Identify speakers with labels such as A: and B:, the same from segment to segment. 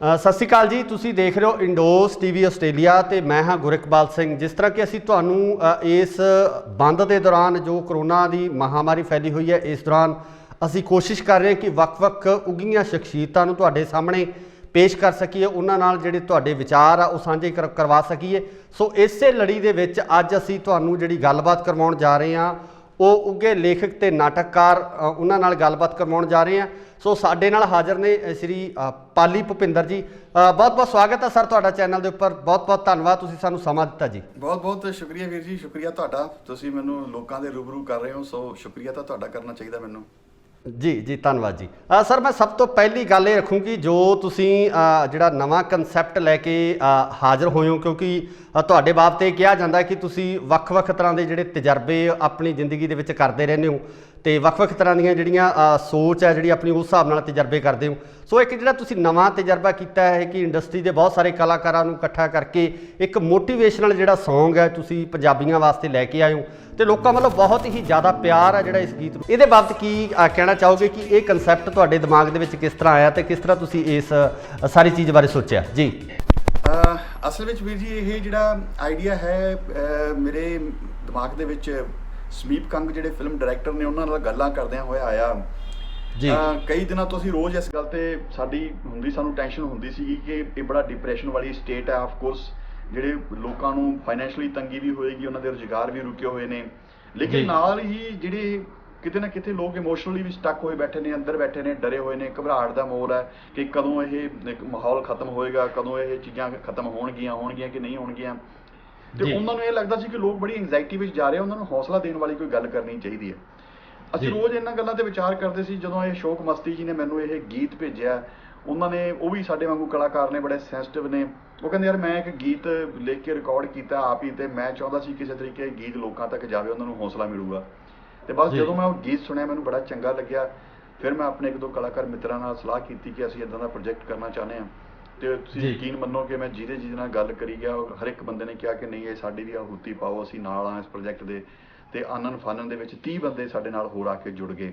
A: ਸਤਿ ਸ਼੍ਰੀ ਅਕਾਲ ਜੀ। ਤੁਸੀਂ ਦੇਖ ਰਹੇ ਹੋ ਇੰਡੋਸ ਟੀਵੀ ਆਸਟ੍ਰੇਲੀਆ ਤੇ ਮੈਂ ਹਾਂ ਗੁਰਿਕਬਾਲ ਸਿੰਘ। ਜਿਸ ਤਰ੍ਹਾਂ ਕਿ ਅਸੀਂ ਤੁਹਾਨੂੰ ਇਸ ਬੰਦ ਦੇ ਦੌਰਾਨ ਜੋ ਕਰੋਨਾ ਦੀ ਮਹਾਮਾਰੀ ਫੈਲੀ ਹੋਈ ਹੈ, ਇਸ ਦੌਰਾਨ ਅਸੀਂ ਕੋਸ਼ਿਸ਼ ਕਰ ਰਹੇ ਹਾਂ ਕਿ ਵੱਖ-ਵੱਖ ਉੱਘੀਆਂ ਸ਼ਖਸੀਅਤਾਂ ਨੂੰ ਤੁਹਾਡੇ ਸਾਹਮਣੇ ਪੇਸ਼ ਕਰ ਸਕੀਏ, ਉਹਨਾਂ ਨਾਲ ਜਿਹੜੇ ਤੁਹਾਡੇ ਵਿਚਾਰ ਆ ਉਹ ਸਾਂਝੇ ਕਰਵਾ ਸਕੀਏ। ਸੋ ਇਸੇ ਲੜੀ ਦੇ ਵਿੱਚ ਅੱਜ ਅਸੀਂ ਤੁਹਾਨੂੰ ਜਿਹੜੀ ਗੱਲਬਾਤ ਕਰਵਾਉਣ ਜਾ ਰਹੇ ਹਾਂ ਉਹ ਉੱਘੇ ਲੇਖਕ ਤੇ ਨਾਟਕਕਾਰ ਉਹਨਾਂ ਨਾਲ ਗੱਲਬਾਤ ਕਰਵਾਉਣ ਜਾ ਰਹੇ ਹਾਂ। ਸੋ ਸਾਡੇ ਨਾਲ ਹਾਜ਼ਰ ਨੇ ਸ਼੍ਰੀ ਪਾਲੀ ਭੁਪਿੰਦਰ ਜੀ। ਬਹੁਤ ਬਹੁਤ ਸਵਾਗਤ ਹੈ ਸਰ ਤੁਹਾਡਾ ਚੈਨਲ ਦੇ ਉੱਪਰ। ਬਹੁਤ ਬਹੁਤ ਧੰਨਵਾਦ, ਤੁਸੀਂ ਸਾਨੂੰ ਸਮਾਂ ਦਿੱਤਾ ਜੀ।
B: ਬਹੁਤ ਬਹੁਤ ਸ਼ੁਕਰੀਆ ਵੀਰ ਜੀ, ਸ਼ੁਕਰੀਆ ਤੁਹਾਡਾ। ਤੁਸੀਂ ਮੈਨੂੰ ਲੋਕਾਂ ਦੇ ਰੂਬਰੂ ਕਰ ਰਹੇ ਹੋ, ਸੋ ਸ਼ੁਕਰੀਆ ਤਾਂ ਤੁਹਾਡਾ ਕਰਨਾ ਚਾਹੀਦਾ ਮੈਨੂੰ।
A: ਜੀ ਜੀ, ਧੰਨਵਾਦ ਜੀ। ਸਰ ਮੈਂ ਸਭ ਤੋਂ ਪਹਿਲੀ ਗੱਲ ਇਹ ਰੱਖੂੰਗੀ, ਜੋ ਤੁਸੀਂ ਜਿਹੜਾ ਨਵਾਂ ਕਨਸੈਪਟ ਲੈ ਕੇ ਹਾਜ਼ਰ ਹੋਏ ਹੋ, ਕਿਉਂਕਿ ਤੁਹਾਡੇ ਬਾਬਤ ਇਹ ਕਿਹਾ ਜਾਂਦਾ ਕਿ ਤੁਸੀਂ ਵੱਖ-ਵੱਖ ਤਰ੍ਹਾਂ ਦੇ ਜਿਹੜੇ ਤਜਰਬੇ ਆਪਣੀ ਜ਼ਿੰਦਗੀ ਦੇ ਵਿੱਚ ਕਰਦੇ ਰਹਿੰਦੇ ਹੋ ਅਤੇ ਵੱਖ-ਵੱਖ ਤਰ੍ਹਾਂ ਦੀਆਂ ਜਿਹੜੀਆਂ ਸੋਚ ਹੈ ਜਿਹੜੀ ਆਪਣੀ ਉਸ ਹਿਸਾਬ ਨਾਲ ਤਜਰਬੇ ਕਰਦੇ ਹੋ। ਸੋ ਇੱਕ ਜਿਹੜਾ ਤੁਸੀਂ ਨਵਾਂ ਤਜਰਬਾ ਕੀਤਾ ਹੈ ਕਿ ਇੰਡਸਟਰੀ ਦੇ ਬਹੁਤ ਸਾਰੇ ਕਲਾਕਾਰਾਂ ਨੂੰ ਇਕੱਠਾ ਕਰਕੇ ਇੱਕ ਮੋਟੀਵੇਸ਼ਨਲ ਜਿਹੜਾ ਸੌਂਗ ਹੈ ਤੁਸੀਂ ਪੰਜਾਬੀਆਂ ਵਾਸਤੇ ਲੈ ਕੇ ਆਏ ਹੋ ਅਤੇ ਲੋਕਾਂ ਵੱਲੋਂ ਬਹੁਤ ਹੀ ਜ਼ਿਆਦਾ ਪਿਆਰ ਹੈ ਜਿਹੜਾ ਇਸ ਗੀਤ ਨੂੰ। ਇਹਦੇ ਬਾਬਤ ਕੀ ਕਹਿਣਾ ਚਾਹੋਗੇ ਕਿ ਇਹ ਕਨਸੈਪਟ ਤੁਹਾਡੇ ਦਿਮਾਗ ਦੇ ਵਿੱਚ ਕਿਸ ਤਰ੍ਹਾਂ ਆਇਆ ਅਤੇ ਕਿਸ ਤਰ੍ਹਾਂ ਤੁਸੀਂ ਇਸ ਸਾਰੀ ਚੀਜ਼ ਬਾਰੇ ਸੋਚਿਆ ਜੀ?
B: ਅਸਲ ਵਿੱਚ ਵੀਰ ਜੀ ਇਹ ਜਿਹੜਾ ਆਈਡੀਆ ਹੈ ਮੇਰੇ ਦਿਮਾਗ ਦੇ ਵਿੱਚ ਸਮੀਪ ਕੰਗ ਜਿਹੜੇ ਫਿਲਮ ਡਾਇਰੈਕਟਰ ਨੇ ਉਹਨਾਂ ਨਾਲ ਗੱਲਾਂ ਕਰਦਿਆਂ ਹੋਇਆ ਆਇਆ ਜੀ। ਕਈ ਦਿਨਾਂ ਤੋਂ ਅਸੀਂ ਰੋਜ਼ ਇਸ ਗੱਲ ਤੇ ਸਾਨੂੰ ਟੈਨਸ਼ਨ ਹੁੰਦੀ ਸੀਗੀ ਕਿ ਇਹ ਬੜਾ ਡਿਪਰੈਸ਼ਨ ਵਾਲੀ ਸਟੇਟ ਹੈ। ਆਫ ਕੋਰਸ ਜਿਹੜੇ ਲੋਕਾਂ ਨੂੰ ਫਾਈਨੈਂਸ਼ੀਅਲੀ ਤੰਗੀ ਵੀ ਹੋਏਗੀ, ਉਹਨਾਂ ਦੇ ਰੁਜ਼ਗਾਰ ਵੀ ਰੁਕੇ ਹੋਏ ਨੇ, ਲੇਕਿਨ ਨਾਲ ਹੀ ਜਿਹੜੇ ਕਿਤੇ ਨਾ ਕਿਤੇ ਲੋਕ ਇਮੋਸ਼ਨਲੀ ਵੀ ਸਟਕ ਹੋਏ ਬੈਠੇ ਨੇ, ਅੰਦਰ ਬੈਠੇ ਨੇ, ਡਰੇ ਹੋਏ ਨੇ। ਘਬਰਾਹਟ ਦਾ ਮਾਹੌਲ ਹੈ ਕਿ ਕਦੋਂ ਇਹ ਮਾਹੌਲ ਖਤਮ ਹੋਏਗਾ, ਕਦੋਂ ਇਹ ਚੀਜ਼ਾਂ ਖਤਮ ਹੋਣਗੀਆਂ ਕਿ ਨਹੀਂ ਹੋਣਗੀਆਂ। ਤੇ ਉਹਨਾਂ ਨੂੰ ਇਹ ਲੱਗਦਾ ਸੀ ਕਿ ਲੋਕ ਬੜੀ ਐਂਜ਼ਾਈਟੀ ਵਿੱਚ ਜਾ ਰਹੇ, ਉਹਨਾਂ ਨੂੰ ਹੌਸਲਾ ਦੇਣ ਵਾਲੀ ਕੋਈ ਗੱਲ ਕਰਨੀ ਚਾਹੀਦੀ ਹੈ। ਅਸੀਂ ਰੋਜ਼ ਇਹਨਾਂ ਗੱਲਾਂ ਤੇ ਵਿਚਾਰ ਕਰਦੇ ਸੀ। ਜਦੋਂ ਇਹ ਸ਼ੌਕ ਮਸਤੀ ਜੀ ਨੇ ਮੈਨੂੰ ਇਹ ਗੀਤ ਭੇਜਿਆ, ਉਹਨਾਂ ਨੇ, ਉਹ ਵੀ ਸਾਡੇ ਵਾਂਗੂ ਕਲਾਕਾਰ ਨੇ, ਬੜੇ ਸੈਂਸਿਟਿਵ ਨੇ, ਉਹ ਕਹਿੰਦੇ ਯਾਰ ਮੈਂ ਇੱਕ ਗੀਤ ਲਿਖ ਕੇ ਰਿਕਾਰਡ ਕੀਤਾ ਆਪ ਹੀ, ਤੇ ਮੈਂ ਚਾਹੁੰਦਾ ਸੀ ਕਿਸੇ ਤਰੀਕੇ ਗੀਤ ਲੋਕਾਂ ਤੱਕ ਜਾਵੇ, ਉਹਨਾਂ ਨੂੰ ਹੌਸਲਾ ਮਿਲੂਗਾ। ਤੇ ਬਸ ਜਦੋਂ ਮੈਂ ਉਹ ਗੀਤ ਸੁਣਿਆ ਮੈਨੂੰ ਬੜਾ ਚੰਗਾ ਲੱਗਿਆ। ਫਿਰ ਮੈਂ ਆਪਣੇ ਇੱਕ ਦੋ ਕਲਾਕਾਰ ਮਿੱਤਰਾਂ ਨਾਲ ਸਲਾਹ ਕੀਤੀ ਕਿ ਅਸੀਂ ਇੱਦਾਂ ਦਾ ਪ੍ਰੋਜੈਕਟ ਕਰਨਾ ਚਾਹੁੰਦੇ ਹਾਂ। ਤੇ ਤੁਸੀਂ ਯਕੀਨ ਮੰਨੋ ਕਿ ਮੈਂ ਜਿਹਦੇ ਨਾਲ ਗੱਲ ਕਰੀ ਗਿਆ, ਹਰ ਇੱਕ ਬੰਦੇ ਨੇ ਕਿਹਾ ਕਿ ਨਹੀਂ, ਇਹ ਸਾਡੀ ਵੀ ਆਹੂਤੀ ਪਾਓ, ਅਸੀਂ ਨਾਲ ਆ ਇਸ ਪ੍ਰੋਜੈਕਟ ਦੇ। ਤੇ ਆਨਨ ਫਾਨਨ ਦੇ ਵਿੱਚ 30 ਬੰਦੇ ਸਾਡੇ ਨਾਲ ਹੋਰ ਆ ਕੇ ਜੁੜ ਗਏ।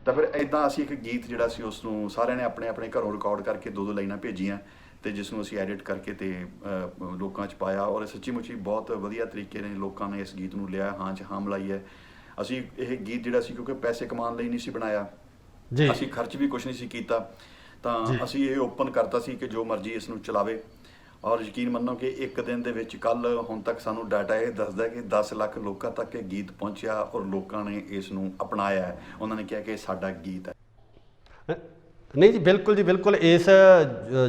B: ਤਾਂ ਫਿਰ ਇੱਦਾਂ ਅਸੀਂ ਇੱਕ ਗੀਤ ਜਿਹੜਾ ਸੀ ਉਸ ਨੂੰ ਸਾਰਿਆਂ ਨੇ ਆਪਣੇ ਆਪਣੇ ਘਰੋਂ ਰਿਕਾਰਡ ਕਰਕੇ 2-2 ਲਾਈਨਾਂ ਭੇਜੀਆਂ ਤੇ ਜਿਸ ਨੂੰ ਅਸੀਂ ਐਡਿਟ ਕਰਕੇ ਤੇ ਲੋਕਾਂ 'ਚ ਪਾਇਆ। ਔਰ ਸੱਚੀ ਮੁੱਚੀ ਬਹੁਤ ਵਧੀਆ ਤਰੀਕੇ ਨੇ ਲੋਕਾਂ ਨੇ ਇਸ ਗੀਤ ਨੂੰ ਲਿਆ, ਹਾਂ 'ਚ ਹਾਂ ਮਿਲਾਈ ਹੈ। ਅਸੀਂ ਇਹ ਗੀਤ ਜਿਹੜਾ ਸੀ, ਕਿਉਂਕਿ ਪੈਸੇ ਕਮਾਉਣ ਲਈ ਨਹੀਂ ਸੀ ਬਣਾਇਆ, ਅਸੀਂ ਖਰਚ ਵੀ ਕੁਛ ਨਹੀਂ ਸੀ ਕੀਤਾ, ਤਾਂ ਅਸੀਂ ਇਹ ਓਪਨ ਕਰਤਾ ਸੀ ਕਿ ਜੋ ਮਰਜ਼ੀ ਇਸ ਨੂੰ ਚਲਾਵੇ। ਔਰ ਯਕੀਨ ਮੰਨੋ ਕਿ ਇੱਕ ਦਿਨ ਦੇ ਵਿੱਚ ਹੁਣ ਤੱਕ ਸਾਨੂੰ ਡਾਟਾ ਇਹ ਦੱਸਦਾ ਕਿ 10 ਲੱਖ ਲੋਕਾਂ ਤੱਕ ਇਹ ਗੀਤ ਪਹੁੰਚਿਆ ਔਰ ਲੋਕਾਂ ਨੇ ਇਸ ਨੂੰ ਅਪਣਾਇਆ ਹੈ। ਉਹਨਾਂ ਨੇ ਕਿਹਾ ਕਿ ਇਹ ਸਾਡਾ ਗੀਤ ਹੈ।
A: ਨਹੀਂ ਜੀ, ਬਿਲਕੁਲ ਜੀ, ਬਿਲਕੁਲ।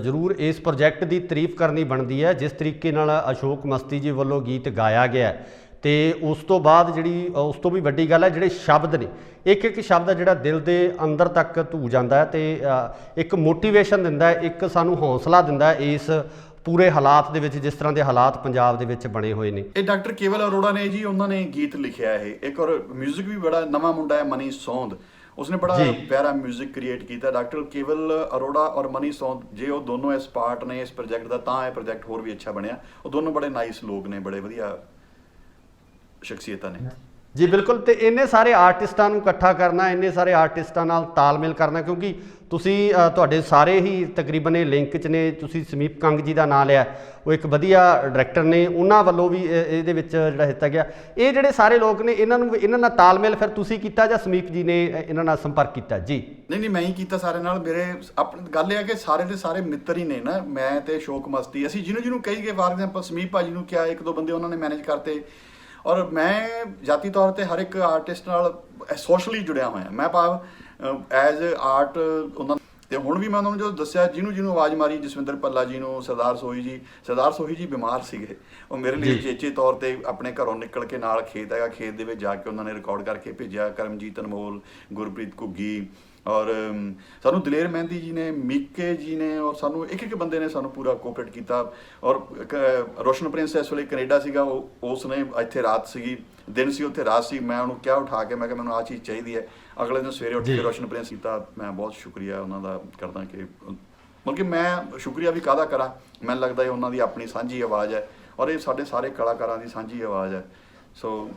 A: ਜ਼ਰੂਰ ਇਸ ਪ੍ਰੋਜੈਕਟ ਦੀ ਤਾਰੀਫ ਕਰਨੀ ਬਣਦੀ ਹੈ, ਜਿਸ ਤਰੀਕੇ ਨਾਲ ਅਸ਼ੋਕ ਮਸਤੀ ਜੀ ਵੱਲੋਂ ਗੀਤ ਗਾਇਆ ਗਿਆ। ਅਤੇ ਉਸ ਤੋਂ ਬਾਅਦ ਜਿਹੜੀ ਉਸ ਤੋਂ ਵੀ ਵੱਡੀ ਗੱਲ ਹੈ, ਜਿਹੜੇ ਸ਼ਬਦ ਨੇ, ਇੱਕ ਇੱਕ ਸ਼ਬਦ ਜਿਹੜਾ ਦਿਲ ਦੇ ਅੰਦਰ ਤੱਕ ਧੂ ਜਾਂਦਾ ਹੈ ਅਤੇ ਇੱਕ ਮੋਟੀਵੇਸ਼ਨ ਦਿੰਦਾ ਹੈ, ਇੱਕ ਸਾਨੂੰ ਹੌਸਲਾ ਦਿੰਦਾ ਹੈ ਇਸ ਪੂਰੇ ਹਾਲਾਤ ਦੇ ਵਿੱਚ, ਜਿਸ ਤਰ੍ਹਾਂ ਦੇ ਹਾਲਾਤ ਪੰਜਾਬ ਦੇ ਵਿੱਚ ਬਣੇ ਹੋਏ ਨੇ।
B: ਇਹ ਡਾਕਟਰ ਕੇਵਲ ਅਰੋੜਾ ਨੇ ਜੀ, ਉਹਨਾਂ ਨੇ ਗੀਤ ਲਿਖਿਆ ਇਹ ਇੱਕ। ਔਰ ਮਿਊਜ਼ਿਕ ਵੀ ਬੜਾ ਨਵਾਂ ਮੁੰਡਾ ਹੈ, ਮਨੀ ਸੌਂਦ, ਉਸਨੇ ਬੜਾ ਪਿਆਰਾ ਮਿਊਜ਼ਿਕ ਕ੍ਰੀਏਟ ਕੀਤਾ। ਡਾਕਟਰ ਕੇਵਲ ਅਰੋੜਾ ਔਰ ਮਨੀ ਸੌਂਦ, ਜੇ ਉਹ ਦੋਨੋਂ ਇਸ ਪਾਰਟ ਨੇ ਇਸ ਪ੍ਰੋਜੈਕਟ ਦਾ, ਤਾਂ ਇਹ ਪ੍ਰੋਜੈਕਟ ਹੋਰ ਵੀ ਅੱਛਾ ਬਣਿਆ। ਉਹ ਦੋਨੋਂ ਬੜੇ ਨਾਈਸ ਲੋਕ ਨੇ, ਬੜੇ ਵਧੀਆ ਸ਼ਖਸੀਅਤਾਂ ਨੇ
A: ਜੀ। ਬਿਲਕੁਲ। ਅਤੇ ਇੰਨੇ ਸਾਰੇ ਆਰਟਿਸਟਾਂ ਨੂੰ ਇਕੱਠਾ ਕਰਨਾ, ਇੰਨੇ ਸਾਰੇ ਆਰਟਿਸਟਾਂ ਨਾਲ ਤਾਲਮੇਲ ਕਰਨਾ, ਕਿਉਂਕਿ ਤੁਸੀਂ ਤੁਹਾਡੇ ਸਾਰੇ ਹੀ ਤਕਰੀਬਨ ਇਹ ਲਿੰਕ 'ਚ ਨੇ। ਤੁਸੀਂ ਸਮੀਪ ਕੰਗ ਜੀ ਦਾ ਨਾਂ ਲਿਆ, ਉਹ ਇੱਕ ਵਧੀਆ ਡਾਇਰੈਕਟਰ ਨੇ, ਉਹਨਾਂ ਵੱਲੋਂ ਵੀ ਇਹਦੇ ਵਿੱਚ ਜਿਹੜਾ ਹਿੱਤਾ ਗਿਆ। ਇਹ ਜਿਹੜੇ ਸਾਰੇ ਲੋਕ ਨੇ, ਇਹਨਾਂ ਨਾਲ ਤਾਲਮੇਲ ਫਿਰ ਤੁਸੀਂ ਕੀਤਾ ਜਾਂ ਸਮੀਪ ਜੀ ਨੇ ਇਹਨਾਂ ਨਾਲ ਸੰਪਰਕ ਕੀਤਾ ਜੀ?
B: ਨਹੀਂ, ਮੈਂ ਹੀ ਕੀਤਾ ਸਾਰੇ ਨਾਲ। ਮੇਰੇ ਆਪਣੀ ਗੱਲ ਇਹ ਹੈ ਕਿ ਸਾਰੇ ਦੇ ਸਾਰੇ ਮਿੱਤਰ ਹੀ ਨੇ ਨਾ, ਮੈਂ ਤੇ ਸ਼ੌਕ ਮਸਤੀ। ਅਸੀਂ ਜਿਹਨੂੰ ਕਹੀ ਗਏ, ਫਾਰ ਐਗਜ਼ਾਮਪਲ ਸਮੀਪ ਭਾਜੀ ਨੂੰ ਕਿਹਾ, ਇੱਕ ਦੋ ਬੰਦੇ ਉਹਨਾਂ ਨੇ ਮੈਨੇਜ ਕਰਤੇ। ਔਰ ਮੈਂ ਜਾਤੀ ਤੌਰ 'ਤੇ ਹਰ ਇੱਕ ਆਰਟਿਸਟ ਨਾਲ ਸੋਸ਼ਲੀ ਜੁੜਿਆ ਹੋਇਆ। ਮੈਂ ਭਾਵ ਐਜ਼ ਆਰਟ ਉਹਨਾਂ, ਅਤੇ ਹੁਣ ਵੀ ਮੈਂ ਉਹਨਾਂ ਨੂੰ ਜਦੋਂ ਦੱਸਿਆ, ਜਿਹਨੂੰ ਆਵਾਜ਼ ਮਾਰੀ, ਜਸਵਿੰਦਰ ਭੱਲਾ ਜੀ ਨੂੰ, ਸਰਦਾਰ ਸੋਹੀ ਜੀ ਬਿਮਾਰ ਸੀਗੇ, ਉਹ ਮੇਰੇ ਲਈ ਚੇਚੇ ਤੌਰ 'ਤੇ ਆਪਣੇ ਘਰੋਂ ਨਿਕਲ ਕੇ, ਨਾਲ ਖੇਤ ਹੈਗਾ, ਖੇਤ ਦੇ ਵਿੱਚ ਜਾ ਕੇ ਉਹਨਾਂ ਨੇ ਰਿਕਾਰਡ ਕਰਕੇ ਭੇਜਿਆ। ਕਰਮਜੀਤ ਅਨਮੋਲ, ਗੁਰਪ੍ਰੀਤ ਘੁੱਗੀ, ਔਰ ਸਾਨੂੰ ਦਲੇਰ ਮਹਿੰਦੀ ਜੀ ਨੇ, ਮੀਕੇ ਜੀ ਨੇ, ਔਰ ਸਾਨੂੰ ਇੱਕ ਬੰਦੇ ਨੇ ਸਾਨੂੰ ਪੂਰਾ ਕੋਆਪਰੇਟ ਕੀਤਾ। ਔਰ ਰੋਸ਼ਨ ਪ੍ਰਿੰਸ ਇਸ ਵੇਲੇ ਕੈਨੇਡਾ ਸੀਗਾ, ਉਸ ਨੇ ਇੱਥੇ ਰਾਤ ਸੀਗੀ, ਦਿਨ ਸੀ ਉੱਥੇ ਰਾਤ ਸੀ। ਮੈਂ ਉਹਨੂੰ ਕਿਹਾ ਉਠਾ ਕੇ, ਮੈਂ ਕਿਹਾ ਮੈਨੂੰ ਆਹ ਚੀਜ਼ ਚਾਹੀਦੀ ਹੈ। ਅਗਲੇ ਦਿਨ ਸਵੇਰੇ ਉੱਠ ਕੇ ਰੋਸ਼ਨ ਪ੍ਰਿੰਸ ਕੀਤਾ। ਮੈਂ ਬਹੁਤ ਸ਼ੁਕਰੀਆ ਉਹਨਾਂ ਦਾ ਕਰਦਾ ਕਿ ਮਤਲਬ ਕਿ ਮੈਂ ਸ਼ੁਕਰੀਆ ਵੀ ਕਾਹਦਾ ਕਰਾਂ, ਮੈਨੂੰ ਲੱਗਦਾ ਇਹ ਉਹਨਾਂ ਦੀ ਆਪਣੀ ਸਾਂਝੀ ਆਵਾਜ਼ ਹੈ ਔਰ ਇਹ ਸਾਡੇ ਸਾਰੇ ਕਲਾਕਾਰਾਂ ਦੀ ਸਾਂਝੀ ਆਵਾਜ਼ ਹੈ। ਸੋ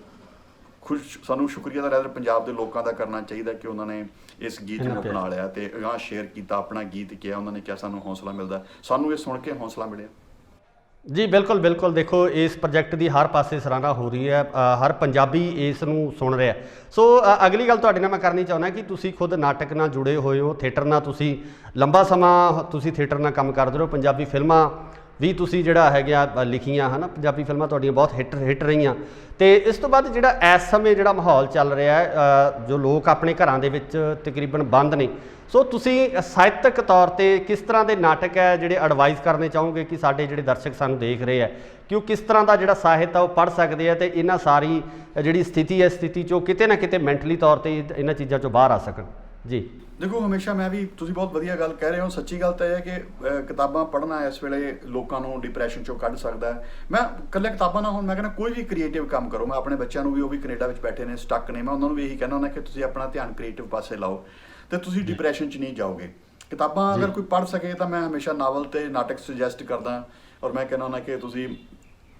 B: ਸਾਨੂੰ ਸ਼ੁਕਰੀਆ ਦਾ ਰੈਦਰ ਪੰਜਾਬ ਦੇ ਲੋਕਾਂ ਦਾ ਕਰਨਾ ਚਾਹੀਦਾ ਕਿ ਉਹਨਾਂ ਨੇ ਇਸ ਗੀਤ ਨੂੰ ਅਪਣਾ ਲਿਆ ਤੇ ਅਗਾਂਹ ਸ਼ੇਅਰ ਕੀਤਾ, ਆਪਣਾ ਗੀਤ ਕਿਹਾ, ਉਹਨਾਂ ਨੇ ਕਿਹਾ ਸਾਨੂੰ ਹੌਸਲਾ ਮਿਲਦਾ, ਸਾਨੂੰ ਇਹ ਸੁਣ ਕੇ ਹੌਸਲਾ ਮਿਲਿਆ।
A: ਜੀ ਬਿਲਕੁਲ ਬਿਲਕੁਲ, ਦੇਖੋ ਇਸ ਪ੍ਰੋਜੈਕਟ ਦੀ ਹਰ ਪਾਸੇ ਸਰਾਹਨਾ ਹੋ ਰਹੀ ਹੈ, ਹਰ ਪੰਜਾਬੀ ਇਸ ਨੂੰ ਸੁਣ ਰਿਹਾ। ਸੋ ਅਗਲੀ ਗੱਲ ਤੁਹਾਡੇ ਨਾਲ ਮੈਂ ਕਰਨੀ ਚਾਹੁੰਦਾ ਕਿ ਤੁਸੀਂ ਖੁਦ ਨਾਟਕ ਨਾਲ ਜੁੜੇ ਹੋਏ ਹੋ, ਥੀਏਟਰ ਨਾਲ ਤੁਸੀਂ ਲੰਬਾ ਸਮਾਂ ਤੁਸੀਂ ਥੀਏਟਰ ਨਾਲ ਕੰਮ ਕਰਦੇ ਹੋ, ਪੰਜਾਬੀ ਫਿਲਮਾਂ ਵੀ ਤੁਸੀਂ ਜਿਹੜਾ ਹੈਗਾ ਲਿਖੀਆਂ ਹੈ ਨਾ, ਪੰਜਾਬੀ ਫਿਲਮਾਂ ਤੁਹਾਡੀਆਂ ਬਹੁਤ ਹਿੱਟ ਰਹੀਆਂ। ਅਤੇ ਇਸ ਤੋਂ ਬਾਅਦ ਜਿਹੜਾ ਇਸ ਸਮੇਂ ਜਿਹੜਾ ਮਾਹੌਲ ਚੱਲ ਰਿਹਾ ਹੈ, ਜੋ ਲੋਕ ਆਪਣੇ ਘਰਾਂ ਦੇ ਵਿੱਚ ਤਕਰੀਬਨ ਬੰਦ ਨੇ, ਸੋ ਤੁਸੀਂ ਸਾਹਿਤਕ ਤੌਰ 'ਤੇ ਕਿਸ ਤਰ੍ਹਾਂ ਦੇ ਨਾਟਕ ਹੈ ਜਿਹੜੇ ਐਡਵਾਈਜ਼ ਕਰਨੇ ਚਾਹੋਗੇ ਕਿ ਸਾਡੇ ਜਿਹੜੇ ਦਰਸ਼ਕ ਸਾਨੂੰ ਦੇਖ ਰਹੇ ਹੈ ਕਿ ਉਹ ਕਿਸ ਤਰ੍ਹਾਂ ਦਾ ਜਿਹੜਾ ਸਾਹਿਤ ਆ ਉਹ ਪੜ੍ਹ ਸਕਦੇ ਆ ਅਤੇ ਇਹਨਾਂ ਸਾਰੀ ਜਿਹੜੀ ਸਥਿਤੀ ਹੈ, ਸਥਿਤੀ 'ਚੋਂ ਕਿਤੇ ਨਾ ਕਿਤੇ ਮੈਂਟਲੀ ਤੌਰ 'ਤੇ ਇਹਨਾਂ ਚੀਜ਼ਾਂ 'ਚੋਂ ਬਾਹਰ ਆ ਸਕਣ? ਜੀ
B: ਦੇਖੋ, ਹਮੇਸ਼ਾ ਮੈਂ ਵੀ, ਤੁਸੀਂ ਬਹੁਤ ਵਧੀਆ ਗੱਲ ਕਹਿ ਰਹੇ ਹੋ। ਸੱਚੀ ਗੱਲ ਤਾਂ ਇਹ ਹੈ ਕਿ ਕਿਤਾਬਾਂ ਪੜ੍ਹਨਾ ਇਸ ਵੇਲੇ ਲੋਕਾਂ ਨੂੰ ਡਿਪਰੈਸ਼ਨ 'ਚੋਂ ਕੱਢ ਸਕਦਾ ਹੈ। ਮੈਂ ਇਕੱਲੇ ਕਿਤਾਬਾਂ ਨਾ ਹੁਣ, ਮੈਂ ਕਹਿੰਦਾ ਕੋਈ ਵੀ ਕ੍ਰੀਏਟਿਵ ਕੰਮ ਕਰੋ। ਮੈਂ ਆਪਣੇ ਬੱਚਿਆਂ ਨੂੰ ਵੀ, ਉਹ ਵੀ ਕੈਨੇਡਾ ਵਿੱਚ ਬੈਠੇ ਨੇ, ਸਟੱਕ ਨੇ, ਮੈਂ ਉਹਨਾਂ ਨੂੰ ਵੀ ਇਹੀ ਕਹਿੰਦਾ ਹੁੰਦਾ ਕਿ ਤੁਸੀਂ ਆਪਣਾ ਧਿਆਨ ਕ੍ਰੀਏਟਿਵ ਪਾਸੇ ਲਾਓ ਅਤੇ ਤੁਸੀਂ ਡਿਪਰੈਸ਼ਨ 'ਚ ਨਹੀਂ ਜਾਓਗੇ। ਕਿਤਾਬਾਂ ਅਗਰ ਕੋਈ ਪੜ੍ਹ ਸਕੇ ਤਾਂ ਮੈਂ ਹਮੇਸ਼ਾ ਨਾਵਲ ਅਤੇ ਨਾਟਕ ਸੁਜੈਸਟ ਕਰਦਾ, ਔਰ ਮੈਂ ਕਹਿੰਦਾ ਹੁੰਦਾ ਕਿ ਤੁਸੀਂ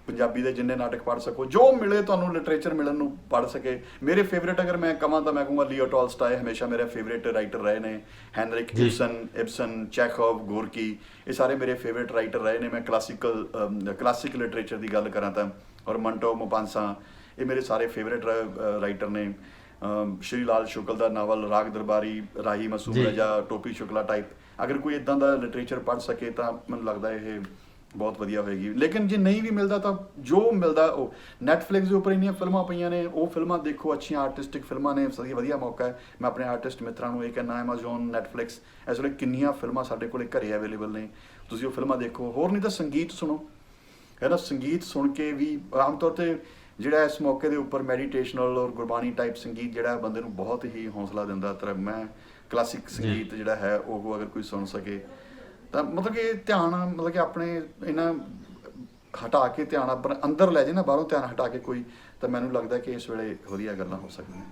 B: ਪੰਜਾਬੀ ਦੇ ਜਿੰਨੇ ਨਾਟਕ ਪੜ੍ਹ ਸਕੋ, ਜੋ ਮਿਲੇ ਤੁਹਾਨੂੰ ਲਿਟਰੇਚਰ ਮਿਲਣ ਨੂੰ ਪੜ੍ਹ ਸਕੇ। ਮੇਰੇ ਫੇਵਰੇਟ ਅਗਰ ਮੈਂ ਕਹਾਂ ਤਾਂ ਮੈਂ ਕਹੂੰਗਾ ਲੀਓ ਟੋਲਸਟਾਏ ਹਮੇਸ਼ਾ ਮੇਰੇ ਫੇਵਰੇਟ ਰਾਈਟਰ ਰਹੇ ਨੇ। ਹੈਨਰਿਕ ਇਬਸਨ, ਚੈਖੋਵ, ਗੋਰਕੀ, ਇਹ ਸਾਰੇ ਮੇਰੇ ਫੇਵਰੇਟ ਰਾਈਟਰ ਰਹੇ ਨੇ। ਮੈਂ ਕਲਾਸਿਕ ਲਿਟਰੇਚਰ ਦੀ ਗੱਲ ਕਰਾਂ ਤਾਂ, ਔਰ ਮੰਟੋ ਮੋਪਾਂਸਾ, ਇਹ ਮੇਰੇ ਸਾਰੇ ਫੇਵਰੇਟ ਰਾਈਟਰ ਨੇ। ਸ਼੍ਰੀ ਲਾਲ ਸ਼ੁਕਲ ਦਾ ਨਾਵਲ ਰਾਗ ਦਰਬਾਰੀ, ਰਾਹੀ ਮਸੂਮ ਰਜਾ, ਟੋਪੀ ਸ਼ੁਕਲਾ ਟਾਈਪ, ਅਗਰ ਕੋਈ ਇੱਦਾਂ ਦਾ ਲਿਟਰੇਚਰ ਪੜ੍ਹ ਸਕੇ ਤਾਂ ਮੈਨੂੰ ਲੱਗਦਾ ਇਹ ਬਹੁਤ ਵਧੀਆ ਹੋਏਗੀ। ਲੇਕਿਨ ਜੇ ਨਹੀਂ ਵੀ ਮਿਲਦਾ ਤਾਂ ਜੋ ਮਿਲਦਾ ਉਹ ਨੈਟਫਲਿਕਸ ਦੇ ਉੱਪਰ ਇੰਨੀਆਂ ਫਿਲਮਾਂ ਪਈਆਂ ਨੇ, ਉਹ ਫਿਲਮਾਂ ਦੇਖੋ, ਅੱਛੀਆਂ ਆਰਟਿਸਟਿਕ ਫਿਲਮਾਂ ਨੇ, ਵਧੀਆ ਮੌਕਾ ਹੈ। ਮੈਂ ਆਪਣੇ ਆਰਟਿਸਟ ਮਿੱਤਰਾਂ ਨੂੰ ਇਹ ਕਹਿੰਦਾ, ਐਮਾਜ਼ੋਨ, ਨੈਟਫਲਿਕਸ, ਇਸ ਵੇਲੇ ਕਿੰਨੀਆਂ ਫਿਲਮਾਂ ਸਾਡੇ ਕੋਲ ਘਰੇ ਅਵੇਲੇਬਲ ਨੇ, ਤੁਸੀਂ ਉਹ ਫਿਲਮਾਂ ਦੇਖੋ। ਹੋਰ ਨਹੀਂ ਤਾਂ ਸੰਗੀਤ ਸੁਣੋ, ਹੈ ਨਾ। ਸੰਗੀਤ ਸੁਣ ਕੇ ਵੀ ਆਮ ਤੌਰ 'ਤੇ ਜਿਹੜਾ ਇਸ ਮੌਕੇ ਦੇ ਉੱਪਰ ਮੈਡੀਟੇਸ਼ਨਲ ਔਰ ਗੁਰਬਾਣੀ ਟਾਈਪ ਸੰਗੀਤ ਜਿਹੜਾ ਬੰਦੇ ਨੂੰ ਬਹੁਤ ਹੀ ਹੌਸਲਾ ਦਿੰਦਾ। ਤਾਂ ਮੈਂ ਕਲਾਸਿਕ ਸੰਗੀਤ ਜਿਹੜਾ ਹੈ ਉਹ ਅਗਰ ਕੋਈ ਸੁਣ ਸਕੇ ਤਾਂ ਮਤਲਬ ਕਿ ਧਿਆਨ, ਮਤਲਬ ਕਿ ਆਪਣੇ ਇਹਨਾਂ ਹਟਾ ਕੇ ਧਿਆਨ ਆਪਣੇ ਅੰਦਰ ਲੈ ਜਾਏ ਨਾ, ਬਾਹਰੋਂ ਧਿਆਨ ਹਟਾ ਕੇ ਕੋਈ, ਤਾਂ ਮੈਨੂੰ ਲੱਗਦਾ ਕਿ ਇਸ ਵੇਲੇ ਵਧੀਆ ਗੱਲਾਂ ਹੋ ਸਕਦੀਆਂ।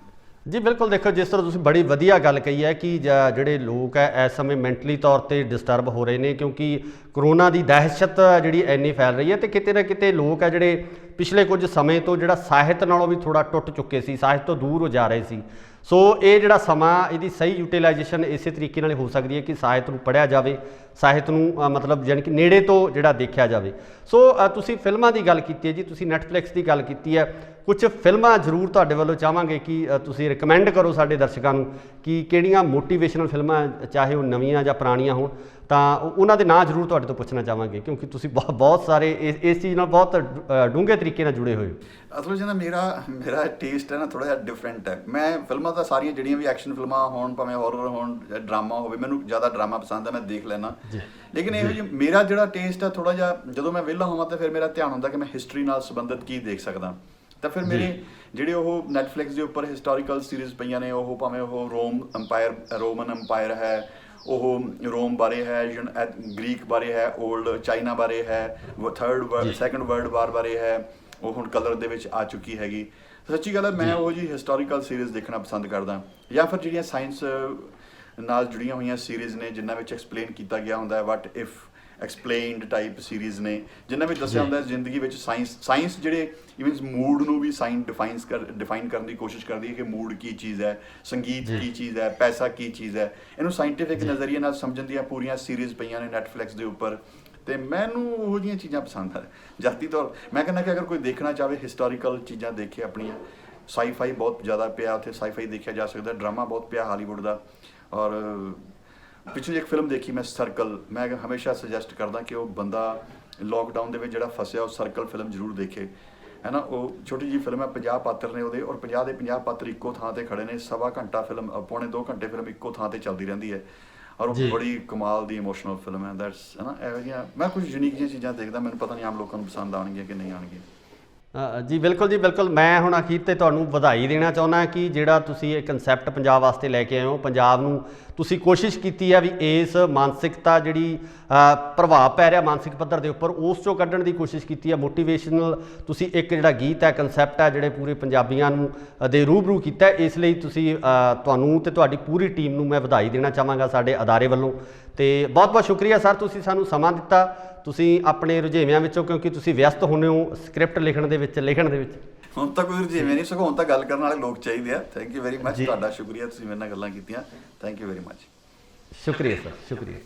A: ਜੀ ਬਿਲਕੁਲ, ਦੇਖੋ ਜਿਸ ਤਰ੍ਹਾਂ ਤੁਸੀਂ ਬੜੀ ਵਧੀਆ ਗੱਲ ਕਹੀ ਹੈ ਕਿ ਜਿਹੜੇ ਲੋਕ ਹੈ ਇਸ ਸਮੇਂ ਮੈਂਟਲੀ ਤੌਰ 'ਤੇ ਡਿਸਟਰਬ ਹੋ ਰਹੇ ਨੇ, ਕਿਉਂਕਿ ਕਰੋਨਾ ਦੀ ਦਹਿਸ਼ਤ ਜਿਹੜੀ ਇੰਨੀ ਫੈਲ ਰਹੀ ਹੈ ਅਤੇ ਕਿਤੇ ਨਾ ਕਿਤੇ ਲੋਕ ਹੈ ਜਿਹੜੇ ਪਿਛਲੇ ਕੁਝ ਸਮੇਂ ਤੋਂ ਜਿਹੜਾ ਸਾਹਿਤ ਨਾਲੋਂ ਵੀ ਥੋੜ੍ਹਾ ਟੁੱਟ ਚੁੱਕੇ ਸੀ, ਸਾਹਿਤ ਤੋਂ ਦੂਰ ਹੋ ਜਾ ਰਹੇ ਸੀ। ਸੋ ਇਹ ਜਿਹੜਾ ਸਮਾਂ, ਇਹਦੀ ਸਹੀ ਯੂਟੀਲਾਈਜੇਸ਼ਨ ਇਸੇ ਤਰੀਕੇ ਨਾਲ ਹੋ ਸਕਦੀ ਹੈ ਕਿ ਸਾਹਿਤ ਨੂੰ ਪੜ੍ਹਿਆ ਜਾਵੇ, ਸਾਹਿਤ ਨੂੰ ਮਤਲਬ ਜਾਣੀ ਕਿ ਨੇੜੇ ਤੋਂ ਜਿਹੜਾ ਦੇਖਿਆ ਜਾਵੇ। ਸੋ ਤੁਸੀਂ ਫਿਲਮਾਂ ਦੀ ਗੱਲ ਕੀਤੀ ਹੈ ਜੀ, ਤੁਸੀਂ ਨੈਟਫਲਿਕਸ ਦੀ ਗੱਲ ਕੀਤੀ ਹੈ, ਕੁਝ ਫਿਲਮਾਂ ਜ਼ਰੂਰ ਤੁਹਾਡੇ ਵੱਲੋਂ ਚਾਹਾਂਗੇ ਕਿ ਤੁਸੀਂ ਰਿਕਮੈਂਡ ਕਰੋ ਸਾਡੇ ਦਰਸ਼ਕਾਂ ਨੂੰ ਕਿ ਕਿਹੜੀਆਂ ਮੋਟੀਵੇਸ਼ਨਲ ਫਿਲਮਾਂ, ਚਾਹੇ ਉਹ ਨਵੀਆਂ ਜਾਂ ਪੁਰਾਣੀਆਂ ਹੋਣ, ਤਾਂ ਉਹਨਾਂ ਦੇ ਨਾਂ ਜ਼ਰੂਰ ਤੁਹਾਡੇ ਤੋਂ ਪੁੱਛਣਾ ਚਾਹਾਂਗੇ, ਕਿਉਂਕਿ ਤੁਸੀਂ ਬਹੁਤ ਸਾਰੇ ਇਸ ਚੀਜ਼ ਨਾਲ ਬਹੁਤ ਡੂੰਘੇ ਤਰੀਕੇ ਨਾਲ ਜੁੜੇ ਹੋਏ ਹੋ।
B: ਅਸਲ 'ਚ ਨਾ ਮੇਰਾ ਟੇਸਟ ਹੈ ਨਾ ਥੋੜ੍ਹਾ ਜਿਹਾ ਡਿਫਰੈਂਟ ਹੈ। ਮੈਂ ਫਿਲਮਾਂ ਤਾਂ ਸਾਰੀਆਂ ਜਿਹੜੀਆਂ ਵੀ ਐਕਸ਼ਨ ਫਿਲਮਾਂ ਹੋਣ, ਭਾਵੇਂ ਹੌਰਰ ਹੋਣ, ਡਰਾਮਾ ਹੋਵੇ, ਮੈਨੂੰ ਜ਼ਿਆਦਾ ਡਰਾਮਾ ਪਸੰਦ ਹੈ, ਮੈਂ ਦੇਖ ਲੈਣਾ। ਲੇਕਿਨ ਇਹੋ ਜਿਹੀ ਮੇਰਾ ਜਿਹੜਾ ਟੇਸਟ ਹੈ ਥੋੜ੍ਹਾ ਜਿਹਾ, ਜਦੋਂ ਮੈਂ ਵਿਹਲਾ ਹੋਵਾਂ ਤਾਂ ਫਿਰ ਮੇਰਾ ਧਿਆਨ ਹੁੰਦਾ ਕਿ ਮੈਂ ਹਿਸਟਰੀ ਨਾਲ ਸੰਬੰਧਿਤ ਕੀ ਦੇਖ ਸਕਦਾ। ਤਾਂ ਫਿਰ ਮੇਰੇ ਜਿਹੜੇ ਉਹ ਨੈਟਫਲਿਕਸ ਦੇ ਉੱਪਰ ਹਿਸਟੋਰੀਕਲ ਸੀਰੀਜ਼ ਪਈਆਂ ਨੇ, ਉਹ ਭਾਵੇਂ ਉਹ ਰੋਮਨ ਅੰਪਾਇਰ ਹੈ, ਉਹ ਰੋਮ ਬਾਰੇ ਹੈ, ਗ੍ਰੀਕ ਬਾਰੇ ਹੈ, ਓਲਡ ਚਾਈਨਾ ਬਾਰੇ ਹੈ, ਸੈਕੰਡ ਵਰਲਡ ਵਾਰ ਬਾਰੇ ਹੈ, ਉਹ ਹੁਣ ਕਲਰ ਦੇ ਵਿੱਚ ਆ ਚੁੱਕੀ ਹੈਗੀ। ਸੱਚੀ ਗੱਲ ਹੈ, ਮੈਂ ਉਹ ਜੀ ਹਿਸਟੋਰੀਕਲ ਸੀਰੀਜ਼ ਦੇਖਣਾ ਪਸੰਦ ਕਰਦਾ, ਜਾਂ ਫਿਰ ਜਿਹੜੀਆਂ ਸਾਇੰਸ ਨਾਲ ਜੁੜੀਆਂ ਹੋਈਆਂ ਸੀਰੀਜ਼ ਨੇ ਜਿਨ੍ਹਾਂ ਵਿੱਚ ਐਕਸਪਲੇਨ ਕੀਤਾ ਗਿਆ ਹੁੰਦਾ ਹੈ, ਵਟ ਇਫ ਐਕਸਪਲੇਨਡ ਟਾਈਪ ਸੀਰੀਜ਼ ਨੇ, ਜਿਨ੍ਹਾਂ ਵਿੱਚ ਦੱਸਿਆ ਹੁੰਦਾ ਹੈ ਜ਼ਿੰਦਗੀ ਵਿੱਚ ਸਾਇੰਸ ਜਿਹੜੇ ਇਵਨ ਮੂਡ ਨੂੰ ਵੀ ਡਿਫਾਈਨ ਕਰਨ ਦੀ ਕੋਸ਼ਿਸ਼ ਕਰਦੀ ਹੈ ਕਿ ਮੂਡ ਕੀ ਚੀਜ਼ ਹੈ, ਸੰਗੀਤ ਕੀ ਚੀਜ਼ ਹੈ, ਪੈਸਾ ਕੀ ਚੀਜ਼ ਹੈ। ਇਹਨੂੰ ਸਾਇੰਟੀਫਿਕ ਨਜ਼ਰੀਏ ਨਾਲ ਸਮਝਣ ਦੀਆਂ ਪੂਰੀਆਂ ਸੀਰੀਜ਼ ਪਈਆਂ ਨੇ ਨੈਟਫਲਿਕਸ ਦੇ ਉੱਪਰ, ਅਤੇ ਮੈਨੂੰ ਉਹੋ ਜਿਹੀਆਂ ਚੀਜ਼ਾਂ ਪਸੰਦ ਆ। ਜਾਤੀ ਤੌਰ ਮੈਂ ਕਹਿੰਦਾ ਕਿ ਅਗਰ ਕੋਈ ਦੇਖਣਾ ਚਾਹਵੇ ਹਿਸਟੋਰੀਕਲ ਚੀਜ਼ਾਂ ਦੇਖੇ ਆਪਣੀਆਂ, ਸਾਈਫਾਈ ਬਹੁਤ ਜ਼ਿਆਦਾ ਪਿਆ ਉੱਥੇ, ਸਾਈਫਾਈ ਦੇਖਿਆ ਜਾ ਸਕਦਾ, ਡਰਾਮਾ ਬਹੁਤ ਪਿਆ ਹਾਲੀਵੁੱਡ ਦਾ। ਔਰ ਪਿੱਛੇ ਇੱਕ ਫਿਲਮ ਦੇਖੀ ਮੈਂ, ਸਰਕਲ, ਮੈਂ ਹਮੇਸ਼ਾ ਸੁਜੈਸਟ ਕਰਦਾ ਕਿ ਉਹ ਬੰਦਾ ਲੋਕਡਾਊਨ ਦੇ ਵਿੱਚ ਜਿਹੜਾ ਫਸਿਆ, ਉਹ ਸਰਕਲ ਫਿਲਮ ਜ਼ਰੂਰ ਦੇਖੇ, ਹੈ ਨਾ। ਉਹ ਛੋਟੀ ਜਿਹੀ ਫਿਲਮ ਹੈ, 50 ਪਾਤਰ ਨੇ ਉਹਦੇ, ਔਰ 50 ਦੇ 50 ਪਾਤਰ ਇੱਕੋ ਥਾਂ 'ਤੇ ਖੜੇ ਨੇ। 1.25 ਘੰਟਾ ਫਿਲਮ, ਪੌਣੇ 2 ਘੰਟੇ ਫਿਲਮ ਇੱਕੋ ਥਾਂ 'ਤੇ ਚੱਲਦੀ ਰਹਿੰਦੀ ਹੈ, ਔਰ ਉਹ ਬੜੀ ਕਮਾਲ ਦੀ ਇਮੋਸ਼ਨਲ ਫਿਲਮ ਹੈ। ਦੈਟਸ, ਹੈ ਨਾ, ਇਹੋ ਜਿਹੀਆਂ ਮੈਂ ਕੁਝ ਯੂਨੀਕ ਜਿਹੀਆਂ ਚੀਜ਼ਾਂ ਦੇਖਦਾ, ਮੈਨੂੰ ਪਤਾ ਨਹੀਂ ਆਮ ਲੋਕਾਂ ਨੂੰ ਪਸੰਦ ਆਉਣਗੀਆਂ ਕਿ ਨਹੀਂ ਆਉਣਗੀਆਂ।
A: ਜੀ ਬਿਲਕੁਲ ਜੀ ਬਿਲਕੁਲ, ਮੈਂ ਹੁਣ ਅਖੀਰ 'ਤੇ ਤੁਹਾਨੂੰ ਵਧਾਈ ਦੇਣਾ ਚਾਹੁੰਦਾ ਕਿ ਜਿਹੜਾ ਤੁਸੀਂ ਇਹ ਕਨਸੈਪਟ ਪੰਜਾਬ ਵਾਸਤੇ ਲੈ ਕੇ ਆਏ ਹੋ, ਪੰਜਾਬ ਨੂੰ ਤੁਸੀਂ ਕੋਸ਼ਿਸ਼ ਕੀਤੀ ਹੈ ਵੀ ਇਸ ਮਾਨਸਿਕਤਾ ਜਿਹੜੀ ਪ੍ਰਭਾਵ ਪੈ ਰਿਹਾ ਮਾਨਸਿਕ ਪੱਧਰ ਦੇ ਉੱਪਰ, ਉਸ 'ਚੋਂ ਕੱਢਣ ਦੀ ਕੋਸ਼ਿਸ਼ ਕੀਤੀ ਹੈ। ਮੋਟੀਵੇਸ਼ਨਲ ਤੁਸੀਂ ਇੱਕ ਜਿਹੜਾ ਗੀਤ ਹੈ, ਕਨਸੈਪਟ ਹੈ, ਜਿਹੜੇ ਪੂਰੇ ਪੰਜਾਬੀਆਂ ਨੂੰ ਦੇ ਰੂਬਰੂ ਕੀਤਾ। ਇਸ ਲਈ ਤੁਸੀਂ ਤੁਹਾਨੂੰ ਅਤੇ ਤੁਹਾਡੀ ਪੂਰੀ ਟੀਮ ਨੂੰ ਮੈਂ ਵਧਾਈ ਦੇਣਾ ਚਾਹਾਂਗਾ ਸਾਡੇ ਅਦਾਰੇ ਵੱਲੋਂ। ਅਤੇ ਬਹੁਤ ਬਹੁਤ ਸ਼ੁਕਰੀਆ ਸਰ, ਤੁਸੀਂ ਸਾਨੂੰ ਸਮਾਂ ਦਿੱਤਾ। ਤੁਸੀਂ ਆਪਣੇ ਰੁਝੇਵਿਆਂ ਵਿੱਚੋਂ, ਕਿਉਂਕਿ ਤੁਸੀਂ ਵਿਅਸਤ ਹੁੰਦੇ ਹੋ ਸਕ੍ਰਿਪਟ ਲਿਖਣ ਦੇ ਵਿੱਚ
B: ਹੁਣ ਤਾਂ ਕੋਈ ਰੁਝੇਵੇਂ ਨਹੀਂ, ਸਗੋਂ ਹੁਣ ਤਾਂ ਗੱਲ ਕਰਨ ਵਾਲੇ ਲੋਕ ਚਾਹੀਦੇ ਆ। ਥੈਂਕ ਯੂ ਵੈਰੀ ਮਚ,
A: ਜੀ।
B: ਤੁਹਾਡਾ ਸ਼ੁਕਰੀਆ, ਤੁਸੀਂ ਮੇਰੇ ਨਾਲ ਗੱਲਾਂ ਕੀਤੀਆਂ। Thank you very much.
A: ਸ਼ੁਕਰੀਆ ਸਰ, ਸ਼ੁਕਰੀਆ।